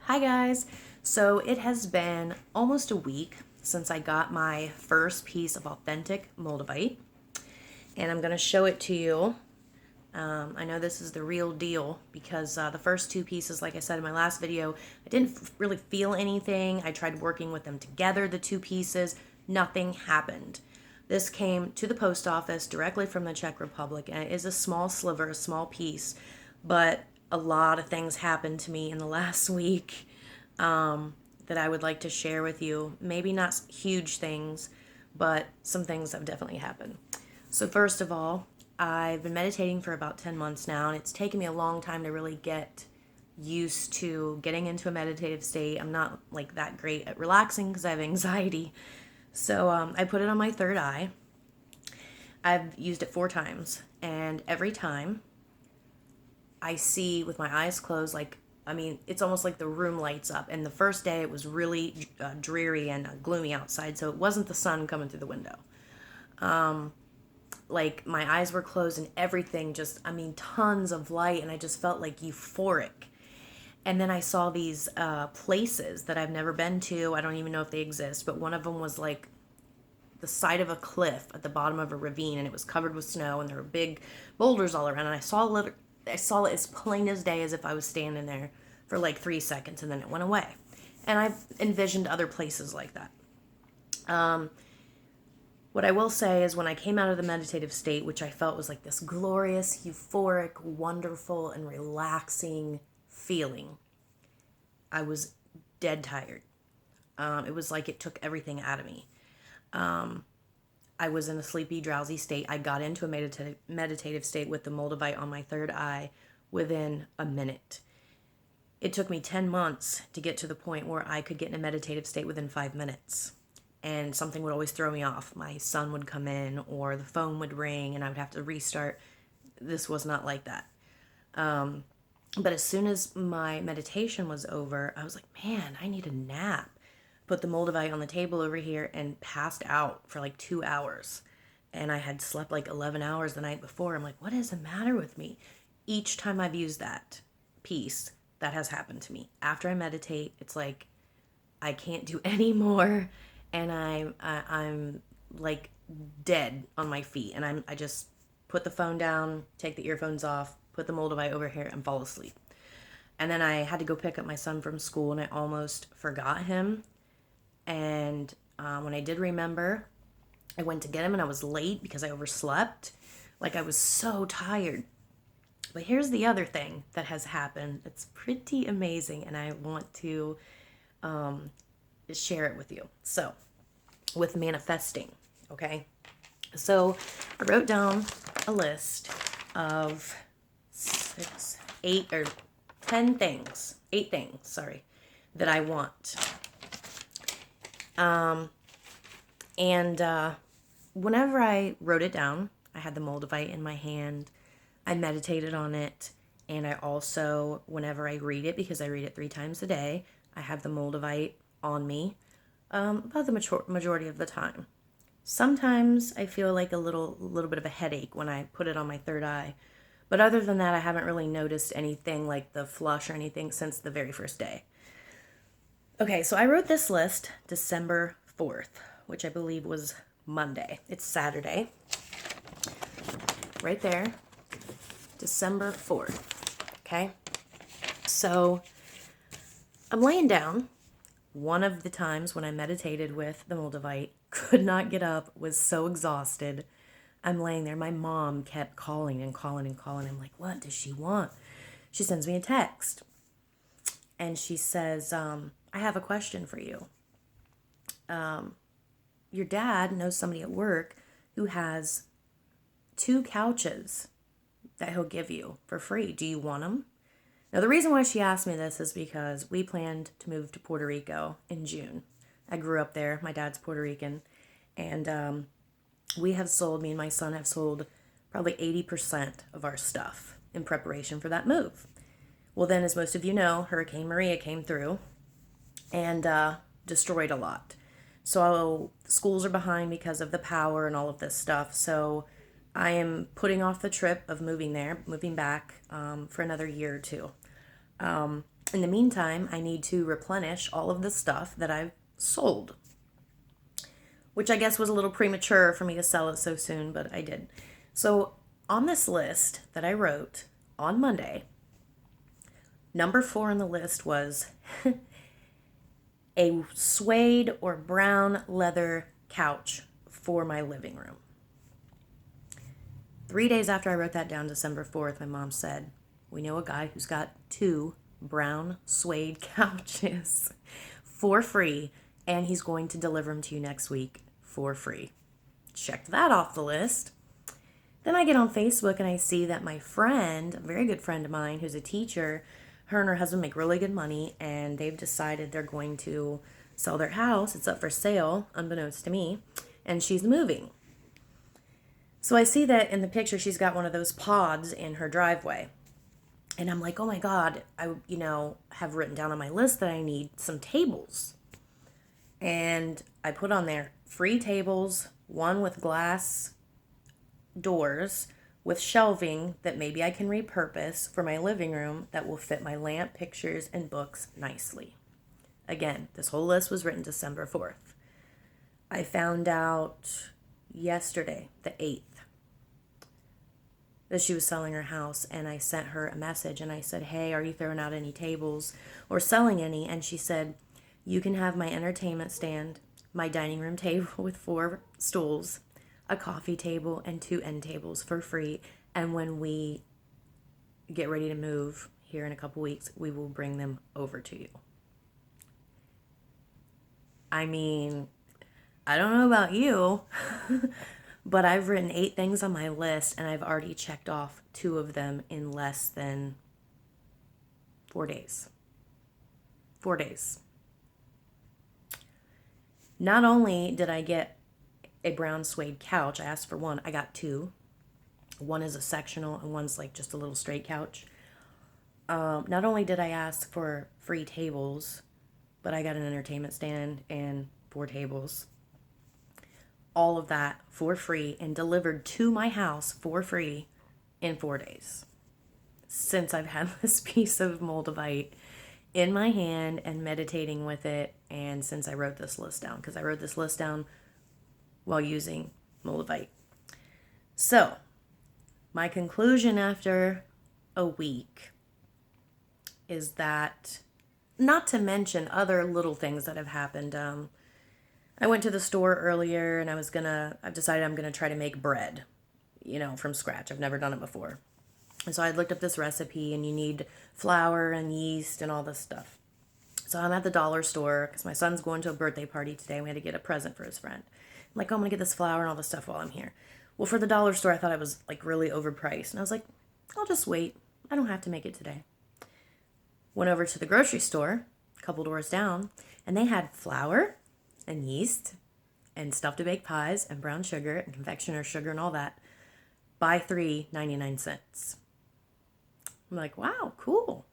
Hi guys. So it has been almost a week since I got my first piece of authentic Moldavite, and I'm going to show it to you. I know this is the real deal because the first two pieces, like I said in my last video, I didn't really feel anything. I tried working with them together, the two pieces. Nothing happened. This came to the post office directly from the Czech Republic, and it is a small sliver, a small piece, but a lot of things happened to me in the last week that I would like to share with you. Maybe not huge things, but some things have definitely happened. So, first of all, I've been meditating for about 10 months now, and it's taken me a long time to really get used to getting into a meditative state. I'm not like that great at relaxing because I have anxiety. So, I put it on my third eye. I've used it 4 times, and every time I see with my eyes closed, it's almost like the room lights up. And the first day it was really dreary and gloomy outside, so it wasn't the sun coming through the window. Like my eyes were closed and everything just, tons of light, and I just felt like euphoric. And then I saw these places that I've never been to. I don't even know if they exist, but one of them was like the side of a cliff at the bottom of a ravine, and it was covered with snow, and there were big boulders all around. And I saw it as plain as day, as if I was standing there for like 3 seconds, and then it went away. And I've envisioned other places like that. What I will say is when I came out of the meditative state, which I felt was like this glorious, euphoric, wonderful, and relaxing feeling, I was dead tired. It was like it took everything out of me. I was in a sleepy, drowsy state. I got into a meditative state with the Moldavite on my third eye within a minute. It took me 10 months to get to the point where I could get in a meditative state within 5 minutes. And something would always throw me off. My son would come in, or the phone would ring, and I would have to restart. This was not like that. But as soon as my meditation was over, I was like, man, I need a nap. Put the Moldavite on the table over here and passed out for like 2 hours. And I had slept like 11 hours the night before. I'm like, what is the matter with me? Each time I've used that piece, that has happened to me. After I meditate, it's like I can't do any more, and I'm like dead on my feet, and I just put the phone down, take the earphones off, put the Moldavite over here, and fall asleep. And then I had to go pick up my son from school, and I almost forgot him. And when I did remember, I went to get him, and I was late because I overslept. Like, I was so tired. But here's the other thing that has happened. It's pretty amazing, and I want to share it with you. So, with manifesting, okay? So, I wrote down a list of 10 things, 8 things, sorry, that I want. Whenever I wrote it down, I had the Moldavite in my hand. I meditated on it, and I also, whenever I read it, because I read it 3 times a day, I have the Moldavite on me about the majority of the time. Sometimes I feel like a little bit of a headache when I put it on my third eye, but other than that, I haven't really noticed anything like the flush or anything since the very first day. Okay, so I wrote this list December 4th, which I believe was Monday. It's Saturday. Right there. December 4th. Okay? So I'm laying down. One of the times when I meditated with the Moldavite, could not get up, was so exhausted. I'm laying there. My mom kept calling and calling and calling. I'm like, what does she want? She sends me a text. And she says, I have a question for you. Your dad knows somebody at work who has 2 couches that he'll give you for free. Do you want them? Now, the reason why she asked me this is because we planned to move to Puerto Rico in June. I grew up there. My dad's Puerto Rican. And me and my son have sold probably 80% of our stuff in preparation for that move. Well, then, as most of you know, Hurricane Maria came through and destroyed a lot. So schools are behind because of the power and all of this stuff. So I am putting off the trip of moving back for another year or two. And In the meantime, I need to replenish all of the stuff that I've sold, which I guess was a little premature for me to sell it so soon, but I did. So on this list that I wrote on Monday, number 4 on the list was a suede or brown leather couch for my living room. 3 days after I wrote that down, December 4th, my mom said, we know a guy who's got 2 brown suede couches for free, and he's going to deliver them to you next week for free. Checked that off the list. Then I get on Facebook and I see that my friend, a very good friend of mine who's a teacher, her and her husband make really good money, and they've decided they're going to sell their house. It's up for sale, unbeknownst to me, and she's moving. So I see that in the picture she's got one of those pods in her driveway. And I'm like, oh my God, I have written down on my list that I need some tables. And I put on there free tables, one with glass doors with shelving that maybe I can repurpose for my living room that will fit my lamp, pictures, and books nicely. Again, this whole list was written December 4th. I found out yesterday, the 8th, that she was selling her house, and I sent her a message and I said, hey, are you throwing out any tables or selling any? And she said, you can have my entertainment stand, my dining room table with 4 stools, a coffee table, and 2 end tables for free. And when we get ready to move here in a couple weeks, we will bring them over to you. I mean, I don't know about you, but I've written 8 things on my list, and I've already checked off 2 of them in less than 4 days. 4 days. Not only did I get a brown suede couch, I asked for 1, I got 2. One is a sectional and one's like just a little straight couch. Not only did I ask for free tables, but I got an entertainment stand and 4 tables. All of that for free and delivered to my house for free in 4 days. Since I've had this piece of Moldavite in my hand and meditating with it, and since I wrote this list down, because I wrote this list down while using Moldavite. So, my conclusion after a week is that, not to mention other little things that have happened. I went to the store earlier and I've decided I'm going to try to make bread, from scratch. I've never done it before. And so I looked up this recipe, and you need flour and yeast and all this stuff. So I'm at the dollar store because my son's going to a birthday party today. We had to get a present for his friend. I'm like, oh, I'm going to get this flour and all this stuff while I'm here. Well, for the dollar store, I thought it was like really overpriced. And I was like, I'll just wait. I don't have to make it today. Went over to the grocery store, a couple doors down, and they had flour and yeast and stuff to bake pies and brown sugar and confectioner's sugar and all that. Buy 3, 99 cents. I'm like, wow, cool.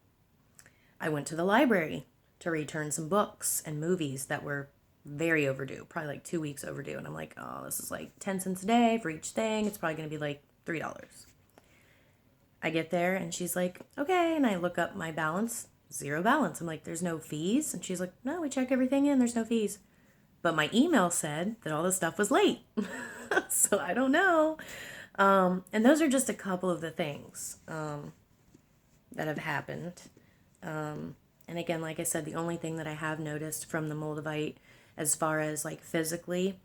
I went to the library to return some books and movies that were very overdue, probably like 2 weeks overdue. And I'm like, oh, this is like 10 cents a day for each thing. It's probably going to be like $3. I get there and she's like, okay. And I look up my balance, 0 balance. I'm like, there's no fees. And she's like, no, we check everything in. There's no fees. But my email said that all this stuff was late. So I don't know. And those are just a couple of the things that have happened. And again, like I said, the only thing that I have noticed from the Moldavite as far as like physically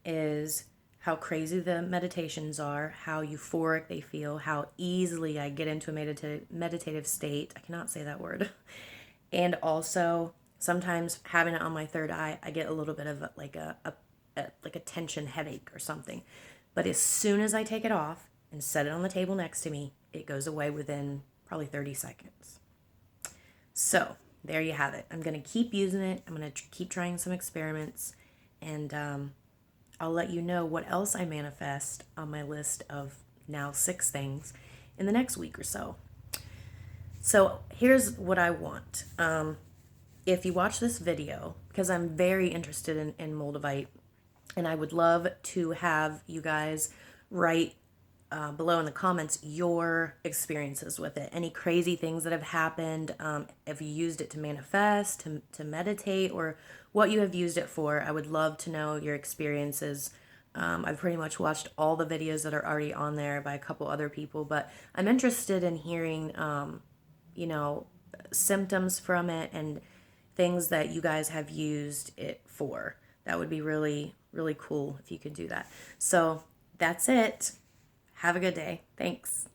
is how crazy the meditations are, how euphoric they feel, how easily I get into a meditative state. I cannot say that word. And also sometimes having it on my third eye, I get a little bit of like a tension headache or something. But as soon as I take it off and set it on the table next to me, it goes away within probably 30 seconds. So there you have it. I'm going to keep using it. I'm going to keep trying some experiments, and I'll let you know what else I manifest on my list of now 6 things in the next week or so. So here's what I want. If you watch this video, because I'm very interested in Moldavite, and I would love to have you guys write below in the comments your experiences with it. Any crazy things that have happened, if you used it to manifest, to meditate, or what you have used it for. I would love to know your experiences. I've pretty much watched all the videos that are already on there by a couple other people, but I'm interested in hearing, you know, symptoms from it and things that you guys have used it for. That would be really, really cool if you could do that. So that's it. Have a good day. Thanks.